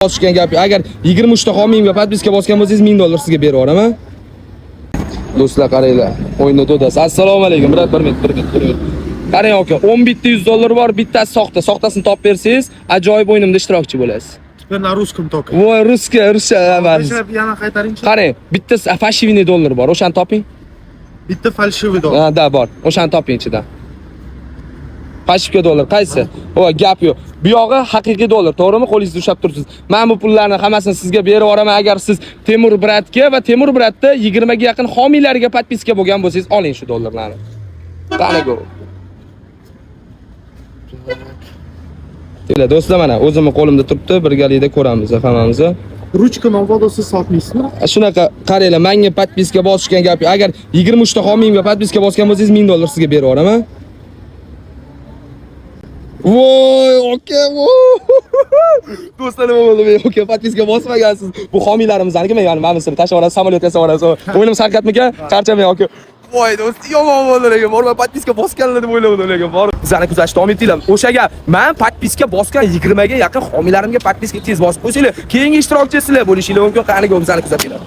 Bosishgan gap. Agar 23 ta homiyimga podpiska bosgan bo'lsangiz $1000 sizga berib yuboraman. Do'stlar qaranglar. O'yinda to'dasiz. Assalomu alaykum. Bir minut. Qarang aka, 10 bitta $100 bor, bittasi soxta. Soxtasini topib bersangiz, ajoyib o'yinimda ishtirokchi bo'lasiz. Теперь на русском только. Voy, ruscha emas. Yana qaytaringchi. Qarang, bittasi fashivniy dollar bor. O'shani toping. Bitta falshiviy dollar. Ha, da bor. O'shani toping ichidan. Fashivka dollar qaysi? Voy, gap yo'q. Bu yog'i haqiqiy dollar, to'g'rimi? Qo'lingizda ushlab turibsiz. Men bu pullarni hammasini sizga berib yuboraman agar siz Temur Bratga va Temur Bratda 20 ga yaqin homiylariga podpiska bo'lgan bo'lsangiz, oling shu dollarlarni. Qani-ku. Sizlar do'stlar, mana o'zimning qo'limda turibdi, birgalikda ko'ramiz hammamiz. Ruchka novodo siz sotmaysizmi? Shunaqa qaranglar, menga podpiska bosishgan gap. Agar 23 ta homiyimga podpiska bosgan bo'lsangiz $1000 sizga berib yuboraman. Voy, aka, do'stlar, nima bo'ldi? Aka, podpiska bosmagansiz. Bu homiylarimizlarniki, men yani mana sizni tashavorasiz, samolyot yasavorasiz. O'yinim sarqatmikan? Charchamang aka. Voy, do'st, yomon bo'ldi lekin. Borma podpiska bosganlar deb o'yladim lekin. Bor. Bizlarni kuzatishni davom etinglar. O'shaga men podpiska bosgan 20 ga yaqin homiylarimga podpiska tez bosib qo'ysanglar, keyingi ishtirokchisizlar bo'lishinglar mumkin. Qani, bizlarni kuzatinglar.